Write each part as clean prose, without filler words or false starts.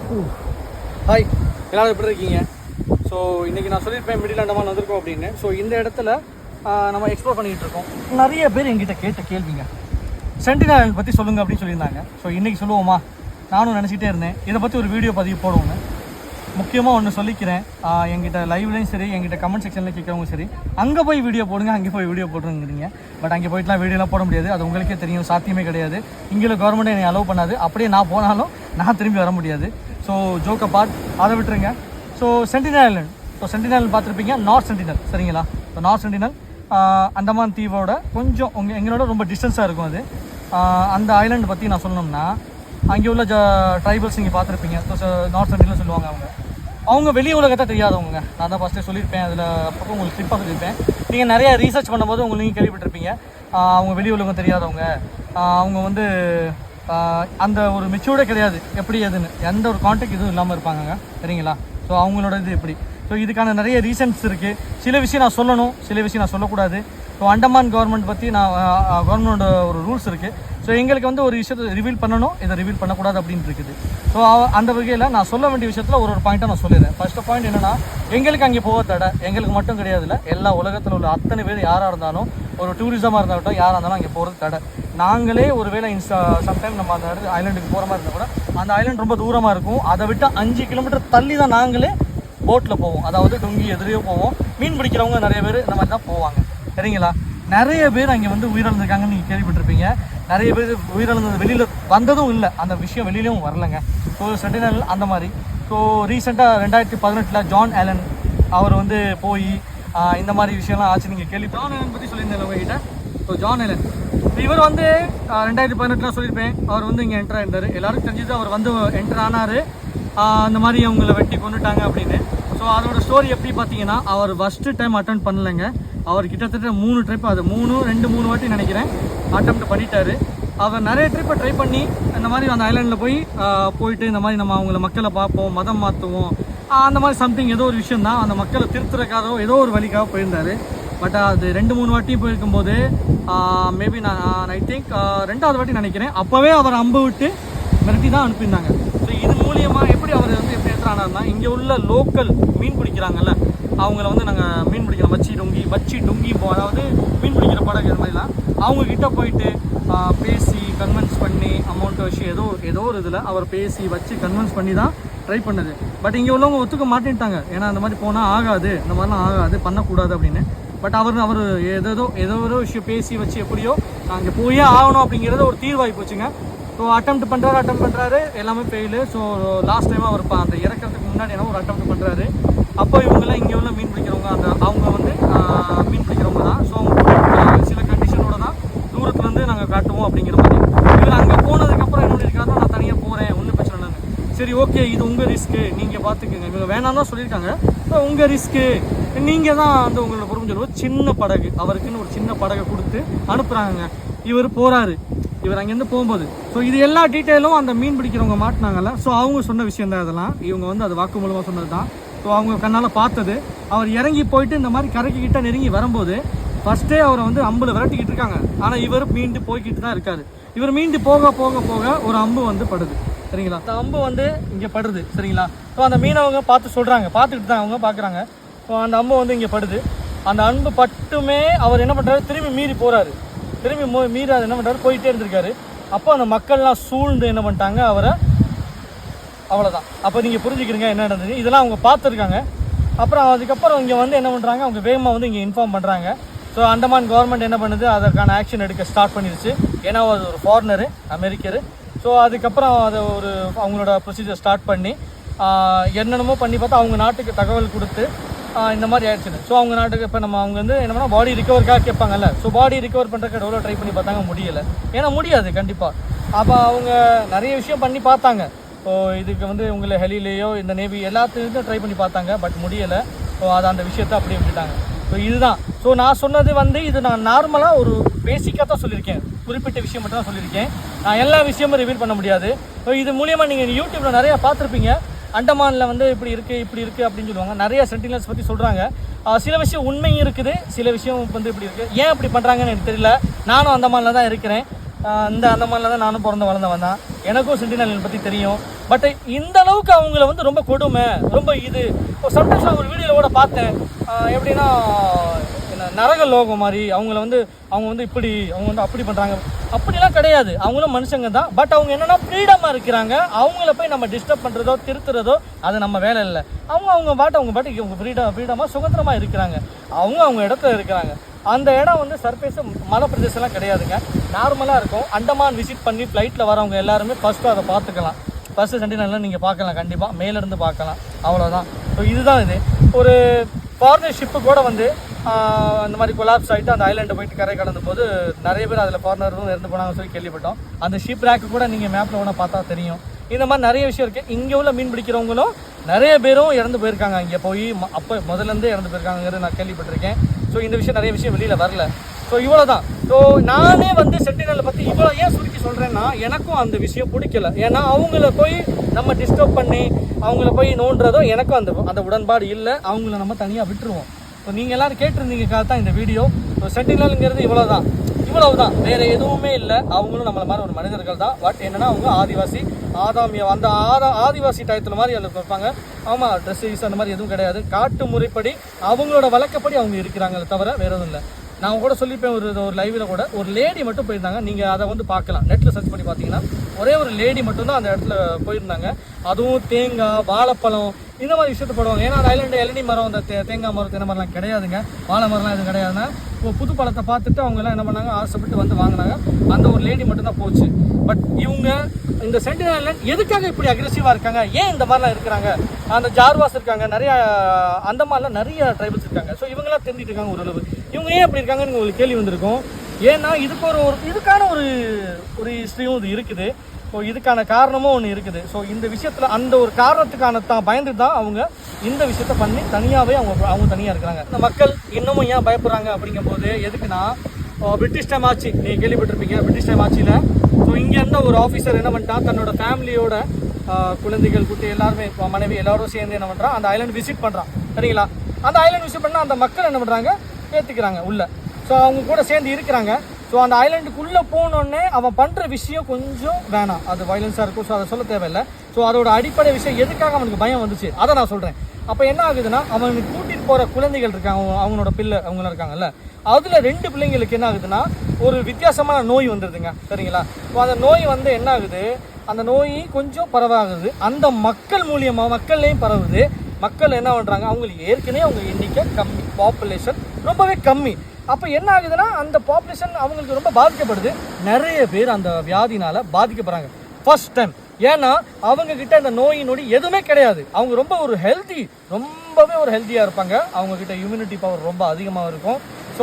Hi, எல்லோரும் எப்படி இருக்கீங்க? ஸோ இன்றைக்கி நான் சொல்லியிருப்பேன் மிடில் அண்டமான் வந்திருக்கோம் அப்படின்னு. ஸோ இந்த இடத்துல நம்ம எக்ஸ்ப்ளோர் பண்ணிகிட்டு இருக்கோம். நிறைய பேர் எங்கிட்ட கேட்ட கேள்விங்க, சென்டினல் ஐலண்ட் பற்றி சொல்லுங்கள் அப்படின்னு சொல்லியிருந்தாங்க. ஸோ இன்றைக்கி சொல்லுவோமா? நானும் நினச்சிக்கிட்டே இருந்தேன் இதை பற்றி ஒரு வீடியோ பதிவு போடுவோங்க. முக்கியமாக ஒன்று சொல்லிக்கிறேன், எங்கிட்ட லைவ்லையும் சரி, எங்கிட்ட கமெண்ட் செக்ஷனில் கேட்குறவங்க சரி, அங்கே போய் வீடியோ போடுங்க, அங்கே போய் வீடியோ போடுறீங்க. பட் அங்கே போய்ட்டுலாம் வீடியோலாம் போட முடியாது, அது உங்களுக்கே தெரியும், சாத்தியமே கிடையாது. இங்கே கவர்மெண்ட் என்னை அலோவ் பண்ணாது. அப்படியே நான் போனாலும் நான் திரும்பி வர முடியாது. ஸோ ஜோக் அபார்ட், அதை விட்டுருங்க. ஸோ சென்டினல் ஐலண்ட், சென்டினல் பார்த்துருப்பீங்க, நார்த் சென்டினல், சரிங்களா? ஸோ நார்த் சென்டினல் அந்தமான் தீவோட கொஞ்சம் எங்களோட ரொம்ப டிஸ்டன்ஸாக இருக்கும் அது. அந்த ஐலண்ட் பற்றி நான் சொல்லணும்னா, அங்கே உள்ள ட்ரைபல்ஸ் நீங்கள் பார்த்துருப்பீங்க. நார்த் சென்டினல் சொல்லுவாங்க. அவங்க வெளி உலகத்தை தெரியாதவங்க. நான் தான் ஃபஸ்ட்டே சொல்லியிருப்பேன், அதில் அப்பப்போ உங்களுக்கு கிளிப்பாக சொல்லியிருப்பேன். நீங்கள் நிறையா ரீசர்ச் பண்ணும்போது உங்களுக்கு நீங்கள் கேள்விப்பட்டிருப்பீங்க, அவங்க வெளி உலகம் தெரியாதவங்க, அவங்க வந்து அந்த ஒரு மெச்சூர்டே கிடையாது, எப்படி எதுன்னு எந்த ஒரு கான்டாக்ட் இதுவும் இல்லாமல் இருப்பாங்க, சரிங்களா? ஸோ அவங்களோட இது எப்படி? ஸோ இதுக்கான நிறைய ரீசன்ஸ் இருக்குது. சில விஷயம் நான் சொல்லணும், சில விஷயம் நான் சொல்லக்கூடாது. ஸோ அண்டமான் கவர்மெண்ட் பற்றி நான் கவர்மெண்டோட ஒரு ரூல்ஸ் இருக்குது. ஸோ எங்களுக்கு வந்து ஒரு விஷயத்தை ரிவீல் பண்ணணும், இதை ரிவீல் பண்ணக்கூடாது அப்படின்னு இருக்குது. ஸோ அந்த வகையில் நான் சொல்ல வேண்டிய விஷயத்தில் ஒரு பாயிண்ட்டாக நான் சொல்லிடுறேன். ஃபர்ஸ்ட் பாயிண்ட் என்னென்னா, எங்களுக்கு அங்கே போக தடை எங்களுக்கு மட்டும் கிடையாதுல்ல, எல்லா உலகத்தில் உள்ள அத்தனை பேர் யாராக இருந்தாலும், ஒரு டூரிசமாக இருந்தாலும் யாராக இருந்தாலும் அங்கே போகிறது தடை. நாங்களே ஒரு வேளை சம்டைம் நம்ம அந்த ஐலண்டுக்கு போகிற மாதிரி இருந்தால் கூட அந்த ஐலண்ட் ரொம்ப தூரமாக இருக்கும். அதை விட்டு 5 கிலோமீட்டர் தள்ளி தான் நாங்களே போட்டில் போவோம், அதாவது டுங்கி எதிரையோ போவோம். மீன் பிடிக்கிறவங்க நிறைய பேர் இந்த மாதிரி தான் போவாங்க, சரிங்களா? நிறைய பேர் அங்கே வந்து உயிரிழந்திருக்காங்கன்னு நீங்கள் கேள்விப்பட்டிருப்பீங்க. நிறைய பேர் உயிரிழந்தது வெளியில் வந்ததும் இல்லை, அந்த விஷயம் வெளியிலையும் வரலைங்க. ஸோ சென்டினல் அந்த மாதிரி. ஸோ ரீசெண்டாக 2018 ஜான் ஆலன் அவர் வந்து போய் இந்த மாதிரி விஷயம்லாம் ஆச்சு. நீங்கள் ஜான் ஆலன் பற்றி சொல்லியிருந்தேன் உங்ககிட்ட. ஸோ ஜான் ஆலன் இவர் வந்து 2018 சொல்லியிருப்பேன், அவர் வந்து இங்கே என்டர் ஆகிட்டார். எல்லாருக்கும் தெரிஞ்சது, அவர் வந்து என்டர் ஆனார், அந்த மாதிரி அவங்கள வெட்டி கொண்டுட்டாங்க அப்படின்னு. ஸோ அதோட ஸ்டோரி எப்படி பார்த்தீங்கன்னா, அவர் ஃபஸ்ட்டு டைம் அட்டெம்ப்ட் பண்ணலைங்க. அவர் கிட்டத்தட்ட 3 ட்ரிப், அது 3 வாட்டி நினைக்கிறேன் அட்டெம்ப்ட் பண்ணிட்டாரு. அவர் நிறைய ட்ரிப்பை ட்ரை பண்ணி இந்த மாதிரி அந்த ஐலாண்டில் போயிட்டு இந்த மாதிரி நம்ம அவங்கள மக்களை பார்ப்போம், மதம் மாற்றுவோம், அந்த மாதிரி சம்திங் ஏதோ ஒரு விஷயம் தான், அந்த மக்களை திருத்துறக்காக ஏதோ ஒரு வழிக்காக போயிருந்தார். பட் அது 2-3 வாட்டியும் போயிருக்கும்போது மேபி நான் ஐ திங்க் 2வது வாட்டி நினைக்கிறேன், அப்போவே அவர் அம்பு விட்டு மிரட்டி தான் அனுப்பியிருந்தாங்க. ஸோ இது மூலியமாக எப்படி அவர் வந்து எப்படி எதிரானார்னா, இங்கே உள்ள லோக்கல் மீன் பிடிக்கிறாங்கல்ல, அவங்கள வந்து நாங்கள் மீன் பிடிக்கிறோம், வச்சி டுங்கி அதாவது மீன் பிடிக்கிற படகு இது மாதிரிலாம் அவங்கக்கிட்ட போயிட்டு பேசி கன்வின்ஸ் பண்ணி அமௌண்ட்டை வச்சு ஏதோ ஒரு இதில் அவர் பேசி வச்சு கன்வின்ஸ் பண்ணி தான் ட்ரை பண்ணது. பட் இங்கே உள்ளவங்க ஒத்துக்க மாட்டேன்ட்டாங்க, ஏன்னா அந்த மாதிரி போனால் ஆகாது, இந்த மாதிரிலாம் ஆகாது, பண்ணக்கூடாது அப்படின்னு. பட் அவர் ஏதோ ஒரு விஷயம் பேசி வச்சு எப்படியோ அங்கே போயே ஆகணும் அப்படிங்கிறது ஒரு தீர்வாகி போச்சுங்க. ஸோ அட்டெம்ப்ட் பண்ணுறாரு, எல்லாமே ஃபெயிலு. ஸோ லாஸ்ட் டைம் அவர் அந்த இறக்கிறதுக்கு முன்னாடி என்ன ஒரு அட்டெம்ப்ட் பண்ணுறாரு. அப்போ இவங்கெல்லாம் இங்கே உள்ள மீன் பிடிக்கிறவங்க, அவங்க வந்து மீன் பிடிக்கிறவங்க தான். ஸோ அவங்க சில கண்டிஷனோட தான் தூரத்துலேருந்து நாங்கள் காட்டுவோம் அப்படிங்கிற மாதிரி. இவர் அங்கே போனதுக்கப்புறம் என்ன இருக்காருன்னா, நான் தனியாக போகிறேன், ஒன்றும் பிரச்சனை இல்லைன்னு. சரி, ஓகே, இது உங்கள் ரிஸ்க்கு, நீங்கள் பார்த்துக்குங்க, இவங்க வேணாம் தான் சொல்லியிருக்காங்க. ஸோ உங்கள் ரிஸ்க்கு, நீங்கள் தான் வந்து உங்களோட பொறுப்பு சொல்லுவோம். சின்ன படகு, அவருக்குன்னு ஒரு சின்ன படகை கொடுத்து அனுப்புகிறாங்க. இவர் போகிறாரு, இவர் அங்கேருந்து போகும்போது. ஸோ இது எல்லா டீட்டெயிலும் அந்த மீன் பிடிக்கிறவங்க மாட்டினாங்கல்ல, ஸோ அவங்க சொன்ன விஷயம் தான் இதெல்லாம். இவங்க வந்து அது வாக்கு மூலமாக சொன்னது தான். ஸோ அவங்க கண்ணால் பார்த்தது. அவர் இறங்கி போயிட்டு இந்த மாதிரி கரைக்கு கிட்ட நெருங்கி வரும்போது ஃபஸ்ட்டே அவரை வந்து அம்பில் விரட்டிக்கிட்டு இருக்காங்க. ஆனால் இவர் மீண்டு போய்கிட்டு தான் இருக்காரு. இவர் மீண்டு போக போக போக ஒரு அம்பு வந்து படுது, சரிங்களா? அந்த அம்பு வந்து இங்கே படுது, சரிங்களா? ஸோ அந்த மீனவங்க பார்த்து சொல்கிறாங்க, பார்த்துக்கிட்டு தான் அவங்க பார்க்குறாங்க. ஸோ அந்த அம்பு வந்து இங்கே படுது. அந்த அம்பு பட்டுமே அவர் என்ன பண்ணுறாரு, திரும்பி மீறி போகிறாரு. திரும்பி மீறி அது என்ன பண்ணுறாரு, போயிட்டே இருந்திருக்காரு. அப்போ அந்த மக்கள்லாம் சூழ்ந்து என்ன பண்ணிட்டாங்க அவரை, அவ்வளோதான். அப்போ நீங்கள் புரிஞ்சுக்கிறீங்க என்ன நடந்தது. இதெல்லாம் அவங்க பார்த்துருக்காங்க. அப்புறம் அதுக்கப்புறம் இங்கே வந்து என்ன பண்ணுறாங்க, அவங்க வேகமாக வந்து இங்கே இன்ஃபார்ம் பண்ணுறாங்க. ஸோ அண்டமான் கவர்மெண்ட் என்ன பண்ணுது, அதற்கான ஆக்ஷன் எடுக்க ஸ்டார்ட் பண்ணிடுச்சு. ஏன்னா அது ஒரு ஃபாரினரு, அமெரிக்கரு. ஸோ அதுக்கப்புறம் அதை அவங்களோட ப்ரொசீஜர் ஸ்டார்ட் பண்ணி என்னென்னமோ பண்ணி பார்த்தா அவங்க நாட்டுக்கு தகவல் கொடுத்து இந்த மாதிரி ஆயிடுச்சு. ஸோ அவங்க நாட்டுக்கு இப்போ அவங்க வந்து என்ன பண்ணால் பாடி ரிகவருக்காக கேட்பாங்கல்ல. ஸோ பாடி ரிகவர் பண்ணுறதுக்கு எவ்வளோ ட்ரை பண்ணி பார்த்தாங்க, முடியலை. ஏன்னா முடியாது கண்டிப்பாக. அப்போ அவங்க நிறைய விஷயம் பண்ணி பார்த்தாங்க. ஸோ இதுக்கு வந்து உங்களை ஹெலிலேயோ இந்த நேவி எல்லாத்துக்கும் ட்ரை பண்ணி பார்த்தாங்க, பட் முடியலை. ஸோ அதை அந்த விஷயத்தை அப்படியே விட்டுட்டாங்க. ஸோ இதுதான். ஸோ நான் சொன்னது வந்து இது நான் நார்மலாக ஒரு பேசிக்காக தான் சொல்லியிருக்கேன், குறிப்பிட்ட விஷயம் மட்டும் தான் சொல்லியிருக்கேன். நான் எல்லா விஷயமும் ரிவீல் பண்ண முடியாது. ஸோ இது மூலியமாக நீங்கள் யூடியூப்பில் நிறையா பார்த்துருப்பீங்க, அண்டமானில் வந்து இப்படி இருக்குது அப்படின்னு சொல்லுவாங்க. நிறைய சென்டினல்ஸ் பற்றி சொல்கிறாங்க. சில விஷயம் உண்மையும் இருக்குது, சில விஷயம் வந்து இப்படி இருக்குது. ஏன் இப்படி பண்ணுறாங்கன்னு எனக்கு தெரியல. நானும் அண்டமானில் தான் இருக்கிறேன். இந்த அந்த மாதிரிலாம் தான் நானும் பிறந்து வளர்ந்தவன் தான். எனக்கும் சென்டினல் பற்றி தெரியும். பட் இந்த அளவுக்கு அவங்கள வந்து ரொம்ப கொடுமை, ரொம்ப இது சம்டைம்ஸ் நான் ஒரு வீடியோவில் கூட பார்த்தேன். எப்படின்னா நரக லோகம் மாதிரி அவங்க வந்து இப்படி அவங்க வந்து அப்படி பண்ணுறாங்க. அப்படிலாம் கிடையாது. அவங்களும் மனுஷங்க தான். பட் அவங்க என்னென்னா ஃப்ரீடமாக இருக்கிறாங்க. அவங்கள போய் நம்ம டிஸ்டர்ப் பண்ணுறதோ திருத்துறதோ அது நம்ம வேலை இல்லை. அவங்க பாட்டுக்கு அவங்க ஃப்ரீடமாக சுதந்திரமாக இருக்கிறாங்க. அவங்க இடத்துல இருக்கிறாங்க. அந்த இடம் வந்து சர்ஃபேஸ் மலை பிரதேசம்லாம் கிடையாதுங்க, நார்மலாக இருக்கும். அண்டமான் விசிட் பண்ணி ஃப்ளைட்டில் வரவங்க எல்லாருமே ஃபஸ்ட்டு அதை பார்த்துக்கலாம். ஃபஸ்ட்டு சென்டினல்லாம் நீங்கள் பார்க்கலாம், கண்டிப்பாக மேலேருந்து பார்க்கலாம், அவ்வளோதான். ஸோ இதுதான் இது. ஒரு ஃபாரினர் ஷிப்பு கூட வந்து அந்த மாதிரி கொலாப்ஸ் ஆகிட்டு அந்த ஐலாண்டை போயிட்டு கரை கடந்த போது நிறைய பேர் அதில் ஃபாரினரும் இறந்து போனாங்கன்னு சொல்லி கேள்விப்பட்டோம். அந்த ஷிப் ரேக்கு கூட நீங்கள் மேப்பில் ஒன்றா பார்த்தா தெரியும். இந்த மாதிரி நிறைய விஷயம் இருக்குது. இங்கே உள்ள மீன் பிடிக்கிறவங்களும் நிறைய பேரும் இறந்து போயிருக்காங்க. இங்கே போய் அப்போ முதலேருந்தே இறந்து போயிருக்காங்கிறது நான் கேள்விப்பட்டிருக்கேன். ஸோ இந்த விஷயம் நிறைய விஷயம் வெளியில் வரல. ஸோ இவ்வளோ தான். ஸோ நானே வந்து சென்டினலை பற்றி இவ்வளோ ஏன் சுருக்கி சொல்கிறேன்னா, எனக்கும் அந்த விஷயம் பிடிக்கல. ஏன்னா அவங்கள போய் நம்ம டிஸ்டர்ப் பண்ணி அவங்கள போய் நோண்டுறதோ எனக்கும் அந்த உடன்பாடு இல்லை. அவங்கள நம்ம தனியாக விட்டுருவோம். ஸோ நீங்கள் எல்லோரும் கேட்டிருந்தீங்க தான் இந்த வீடியோ. ஸோ சென்டினலுங்கிறது இவ்வளவுதான், வேறு எதுவுமே இல்லை. அவங்களும் நம்மளை மாதிரி ஒரு மனிதர்கள் தான். பட் என்னென்னா அவங்க ஆதிவாசி அந்த ஆதிவாசி டயத்தில் மாதிரி அதில் இருப்பாங்க. ஆமாம், ட்ரெஸ்ஸஸ் அந்த மாதிரி எதுவும் கிடையாது. காட்டு முறைப்படி அவங்களோட வழக்கப்படி அவங்க இருக்கிறாங்களே தவிர வேறு எதுவும் இல்லை. நான் கூட சொல்லிப்பேன், ஒரு லைவில் கூட ஒரு லேடி மட்டும் போயிருந்தாங்க. நீங்கள் அதை வந்து பார்க்கலாம், நெட்டில் சர்ச் பண்ணி பார்த்தீங்கன்னா ஒரே ஒரு லேடி மட்டும்தான் அந்த இடத்துல போயிருந்தாங்க. அதுவும் தேங்காய், வாழைப்பழம் இந்த மாதிரி விஷயத்த போடுவாங்க. ஏன்னா அந்த ஐலாண்டு இளநீ மரம், அந்த தேங்காய் மரம் இந்த மாதிரிலாம் கிடையாதுங்க. வாழை மரம்லாம் எதுவும் கிடையாதுன்னா இப்போ புது பழத்தை பார்த்துட்டு அவங்கெல்லாம் என்ன பண்ணாங்க, ஆசைப்பட்டு வந்து வாங்கினாங்க. அந்த ஒரு லேடி மட்டும்தான் போச்சு. பட் இவங்க இந்த சென்டினல் ஐலாண்ட் எதுக்காக இப்படி அக்ரெசிவாக இருக்காங்க, ஏன் இந்த மாதிரிலாம் இருக்கிறாங்க? அந்த ஜார்வாஸ் இருக்காங்க, நிறையா அந்த மாதிரிலாம் நிறைய ட்ரைபல்ஸ் இருக்காங்க. ஸோ இவங்கெல்லாம் தெரிஞ்சுட்டு இருக்காங்க ஓரளவு. இவங்க ஏன் அப்படி இருக்காங்கன்னு உங்களுக்கு கேள்வி வந்திருக்கும். ஏன்னா இதுக்கான ஒரு ஹிஸ்ட்ரியும் இது இருக்குது. ஸோ இதுக்கான காரணமும் ஒன்று இருக்குது. ஸோ இந்த விஷயத்தில் அந்த ஒரு காரணத்துக்கான பயந்து தான் அவங்க இந்த விஷயத்த பண்ணி தனியாகவே அவங்க தனியாக இருக்கிறாங்க. இந்த மக்கள் இன்னமும் ஏன் பயப்படுறாங்க அப்படிங்கும்போது எதுக்குன்னா, பிரிட்டிஷ் டைம் ஆட்சி நீங்கள் கேள்விப்பட்டிருப்பீங்க. பிரிட்டிஷ் டைம் ஆட்சியில் ஸோ இங்கே இருந்த ஒரு ஆஃபீஸர் என்ன பண்ணிட்டான், தன்னோட ஃபேமிலியோட குழந்தைகள் குட்டி எல்லாருமே மனைவி எல்லாரும் சேர்ந்து என்ன பண்ணுறான், அந்த ஐலாண்ட் விசிட் பண்ணுறான். சரிங்களா? அந்த ஐலாண்ட் விசிட் பண்ணால் அந்த மக்கள் என்ன பண்ணுறாங்க, ஏற்றுக்கிறாங்க உள்ள. ஸோ அவங்க கூட சேர்ந்து இருக்கிறாங்க. ஸோ அந்த ஐலாண்டுக்குள்ளே போனோடனே அவன் பண்ணுற விஷயம் கொஞ்சம் வேணாம், அது வயலன்ஸாக இருக்கும். ஸோ அதை சொல்ல தேவையில்லை. ஸோ அதோட அடிப்படை விஷயம் எதுக்காக அவனுக்கு பயம் வந்துச்சு அதை நான் சொல்கிறேன். அப்போ என்ன ஆகுதுன்னா, அவனுக்கு கூட்டிகிட்டு போகிற குழந்தைகள் இருக்காங்க, அவங்களோட பிள்ளை அவங்களாம் இருக்காங்கல்ல, அதில் 2 பிள்ளைங்களுக்கு என்ன ஆகுதுன்னா ஒரு வித்தியாசமான நோய் வந்துடுதுங்க. சரிங்களா? ஸோ அந்த நோய் வந்து என்ன ஆகுது, அந்த நோய் கொஞ்சம் பரவாகுது. அந்த மக்கள் மூலியமாக மக்கள்லேயும் பரவுது. மக்கள் என்ன பண்ணுறாங்க, அவங்களுக்கு ஏற்கனவே அவங்க எண்ணிக்கை கம்மி, பாப்புலேஷன் ரொம்பவே கம்மி. அப்போ என்ன ஆகுதுன்னா அந்த பாப்புலேஷன் அவங்களுக்கு ரொம்ப பாதிக்கப்படுது. நிறைய பேர் அந்த வியாதினால் பாதிக்கப்படுறாங்க ஃபர்ஸ்ட் டைம். ஏன்னா அவங்கக்கிட்ட இந்த நோய் எதுவுமே கிடையாது. அவங்க ரொம்ப ரொம்பவே ஒரு ஹெல்த்தியாக இருப்பாங்க. அவங்கக்கிட்ட இம்யூனிட்டி பவர் ரொம்ப அதிகமாக இருக்கும். ஸோ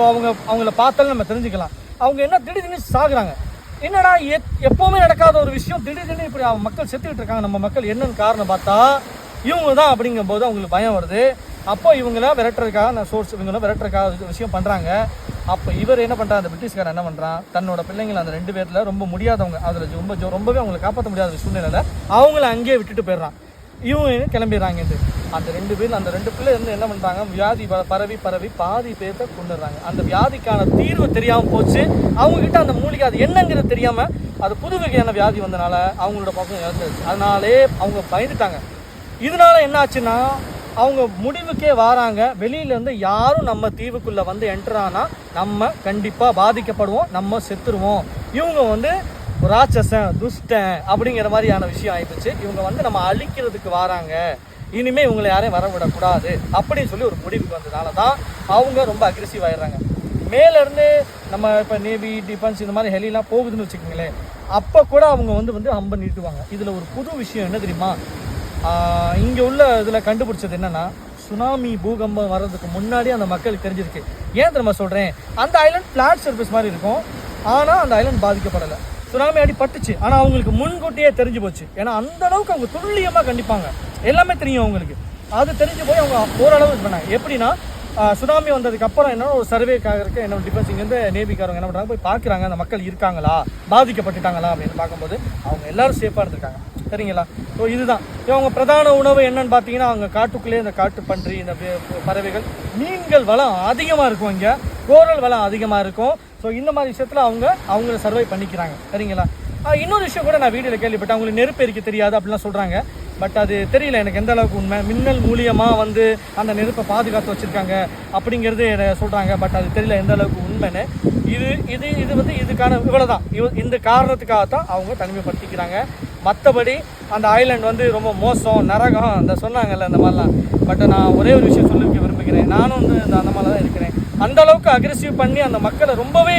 அவங்கள பார்த்தாலும் நம்ம தெரிஞ்சுக்கலாம். அவங்க என்ன திடீர்னு சாகுறாங்க. என்னடா எப்போவுமே நடக்காத ஒரு விஷயம், திடீர்னு இப்படி மக்கள் செத்துக்கிட்டு இருக்காங்க. நம்ம மக்கள் என்னன்னு காரணம் பார்த்தா இவங்க தான் அப்படிங்கும்போது அவங்களுக்கு பயம் வருது. அப்போ இவங்கள விரட்டுறதுக்காக விஷயம் பண்ணுறாங்க. அப்போ இவர் என்ன பண்ணுறான், அந்த பிரிட்டிஷ்காரன் என்ன பண்ணுறான், தன்னோட பிள்ளைங்களை அந்த 2 பேரில் ரொம்ப முடியாதவங்க, அதில் ரொம்பவே அவங்களை காப்பாற்ற முடியாத சூழ்நிலையில் அவங்கள அங்கேயே விட்டுட்டு போயிடுறான். இவங்க கிளம்பிடுறாங்கன்ட்டு அந்த 2 பேர், அந்த 2 பிள்ளை வந்து என்ன பண்ணுறாங்க, வியாதி பரவி பாதி பேர்த்த கொண்டுடுறாங்க. அந்த வியாதிக்கான தீர்வு தெரியாமல் போச்சு. அவங்கக்கிட்ட அந்த மூலிகை அது என்னங்கிறது தெரியாமல் அது புது வகையான வியாதி வந்தனால அவங்களோட பக்கம் இறந்துருச்சு. அதனாலே அவங்க பயந்துட்டாங்க. இதனால என்ன ஆச்சுன்னா அவங்க முடிவுக்கே வராங்க, வெளியிலேருந்து யாரும் நம்ம தீவுக்குள்ளே வந்து என்ட்ரானா நம்ம கண்டிப்பாக பாதிக்கப்படுவோம், நம்ம செத்துருவோம். இவங்க வந்து ராட்சசன், துஷ்டன் அப்படிங்கிற மாதிரியான விஷயம் ஆயிடுச்சு. இவங்க வந்து நம்ம அழிக்கிறதுக்கு வராங்க, இனிமேல் இவங்களை யாரையும் வரவிடக்கூடாது அப்படின்னு சொல்லி ஒரு முடிவுக்கு வந்ததுனால தான் அவங்க ரொம்ப அக்ரெசிவ் ஆயிடுறாங்க. மேலேருந்து நம்ம இப்போ நேவி, டிஃபென்ஸ் இந்த மாதிரி ஹெலிலாம் போகுதுன்னு வச்சுக்கோங்களேன், அப்போ கூட அவங்க வந்து அம்பை நீட்டுவாங்க. இதில் ஒரு புது விஷயம் என்ன தெரியுமா, இங்கே உள்ள இதில் கண்டுபிடிச்சது என்னென்னா, சுனாமி பூகம்பம் வர்றதுக்கு முன்னாடி அந்த மக்களுக்கு தெரிஞ்சிருக்கு. ஏன் தெரியுமா சொல்கிறேன், அந்த ஐலாண்ட் ஃப்ளாட் சர்ஃபேஸ் மாதிரி இருக்கும், ஆனால் அந்த ஐலாண்ட் பாதிக்கப்படலை. சுனாமி அடி பட்டுச்சு, ஆனால் அவங்களுக்கு முன்கூட்டியே தெரிஞ்சு போச்சு. ஏன்னா அந்த அளவுக்கு அவங்க துல்லியமாக கண்டிப்பாங்க, எல்லாமே தெரியும் அவங்களுக்கு. அது தெரிஞ்சு போய் அவங்க ஓரளவு இது பண்ணாங்க. எப்படின்னா சுனாமி வந்ததுக்கப்புறம் என்ன ஒரு சர்வேக்காக இருக்க என்ன டிஃபென்ஸ் இங்கேருந்து நேவிக்காரங்க என்ன பண்ணுறாங்க, போய் பார்க்குறாங்க அந்த மக்கள் இருக்காங்களா, பாதிக்கப்பட்டுட்டாங்களா அப்படின்னு பார்க்கும்போது அவங்க எல்லோரும் சேஃபாக இருந்திருக்காங்க. சரிங்களா? ஸோ இதுதான் இவங்க பிரதான உணவு என்னன்னு பார்த்தீங்கன்னா, அவங்க காட்டுக்குள்ளேயே இந்த காட்டு பன்றி, இந்த பறவைகள், மீன்கள் வளம் அதிகமாக இருக்கும் இங்கே. கோரல் வளம் அதிகமாக இருக்கும். ஸோ இந்த மாதிரி விஷயத்தில் அவங்கள சர்வை பண்ணிக்கிறாங்க. சரிங்களா? இன்னொரு விஷயம் கூட நான் வீடியோவில் கேள்விப்பட்டேன், அவங்களுக்கு நெருப்பு எரிக்க தெரியாது அப்படிலாம் சொல்கிறாங்க. பட் அது தெரியல எனக்கு எந்த அளவுக்கு உண்மை. மின்னல் மூலியமாக வந்து அந்த நெருப்பை பாதுகாத்து வச்சுருக்காங்க அப்படிங்கிறது சொல்கிறாங்க. பட் அது தெரியல எந்த அளவுக்கு உண்மைன்னு. இது வந்து இதுக்கான இவ்வளோதான், இந்த காரணத்துக்காகத்தான் அவங்க தனிமைப்படுத்திக்கிறாங்க. மற்றபடி அந்த ஐலாண்ட் வந்து ரொம்ப மோசம், நரகம் அந்த சொன்னாங்கல்ல அந்த மாதிரிலாம். பட் நான் ஒரே ஒரு விஷயம் சொல்லிக்க விரும்புகிறேன், நானும் வந்து அந்த மாதிரி தான் இருக்கிறேன். அந்த அளவுக்கு அக்ரெசிவ் பண்ணி அந்த மக்களை ரொம்பவே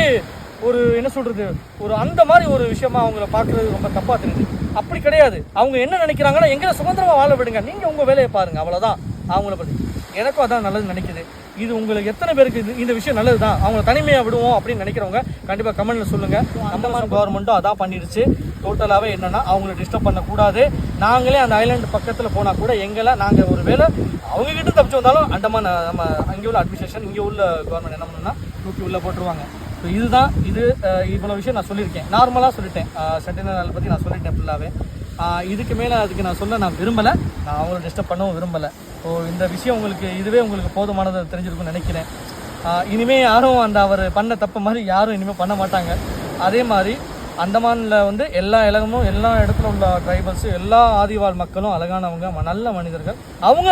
ஒரு என்ன சொல்கிறது, ஒரு அந்த மாதிரி ஒரு விஷயமா அவங்கள பார்க்குறது ரொம்ப தப்பாக தெரியுது. அப்படி கிடையாது. அவங்க என்ன நினைக்கிறாங்கன்னா, எங்களை சுதந்திரமாக வாழ விடுங்க, நீங்கள் உங்கள் வேலையை பாருங்கள், அவ்வளோதான் அவங்கள பற்றி. எனக்கும் அதான் நல்லது நினைக்குது. இது உங்களுக்கு எத்தனை பேருக்கு இந்த விஷயம் நல்லது தான், அவங்கள தனிமையாக விடுவோம் அப்படின்னு நினைக்கிறவங்க கண்டிப்பாக கமெண்ட்டில் சொல்லுங்கள். அந்த மாதிரி கவர்மெண்ட்டும் அதான் பண்ணிடுச்சு. டோட்டலாகவே என்னென்னா அவங்கள டிஸ்டர்ப் பண்ணக்கூடாது. நாங்களே அந்த ஐலாண்டு பக்கத்தில் போனால் கூட நாங்கள் ஒரு வேளை அவங்ககிட்ட தப்பிச்சு வந்தாலும் அண்டமான் நம்ம அங்கே உள்ள அட்மினிஸ்ட்ரேஷன், இங்கே உள்ள கவர்மெண்ட் என்ன பண்ணுன்னா தூக்கி உள்ளே போட்டுருவாங்க. ஸோ இதுதான் இவ்வளோ விஷயம் நான் சொல்லியிருக்கேன், நார்மலாக சொல்லிட்டேன். சென்டினல் பற்றி நான் சொல்லிட்டேன் ஃபுல்லாகவே. இதுக்கு மேலே அதுக்கு நான் விரும்பலை, நான் அவங்கள டிஸ்டர்ப் பண்ணவும் விரும்பலை. ஸோ இந்த விஷயம் இதுவே உங்களுக்கு போதுமானதை தெரிஞ்சிருக்கும்னு நினைக்கிறேன். இனிமேல் யாரும் அவர் பண்ண தப்பு மாதிரி யாரும் இனிமேல் பண்ண மாட்டாங்க. அதே மாதிரி அந்தமானில் வந்து எல்லா இடத்துல உள்ள ட்ரைபல்ஸு, எல்லா ஆதிவாழ் மக்களும் அழகானவங்க, நல்ல மனிதர்கள்.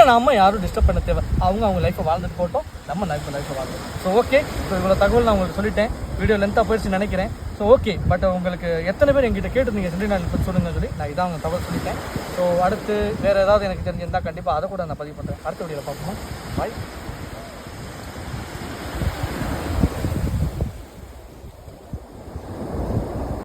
நாம் யாரும் டிஸ்டர்ப் பண்ண தேவை. அவங்க லைஃப்பை வாழ்ந்துட்டு போட்டோம், நம்ம லைஃப்பை வாழ்ந்துட்டோம். ஸோ ஓகே, ஸோ இவ்வளோ தகவல் நான் உங்களுக்கு சொல்லிட்டேன். வீடியோ லென்த்தாக போயிடுச்சுன்னு நினைக்கிறேன். ஸோ ஓகே, பட் உங்களுக்கு எத்தனை பேர் எங்கிட்ட கேட்டுருந்தீங்க சென்டினல் பற்றி சொல்லுங்கன்னு சொல்லி, நான் இதான் அவங்க தகவல் சொல்லிட்டேன். ஸோ அடுத்து வேறு ஏதாவது எனக்கு தெரிஞ்சிருந்தால் கண்டிப்பாக அதை கூட நான் பதிவு பண்ணுறேன். அடுத்த வீடியோவில் பார்ப்போம். பாய்.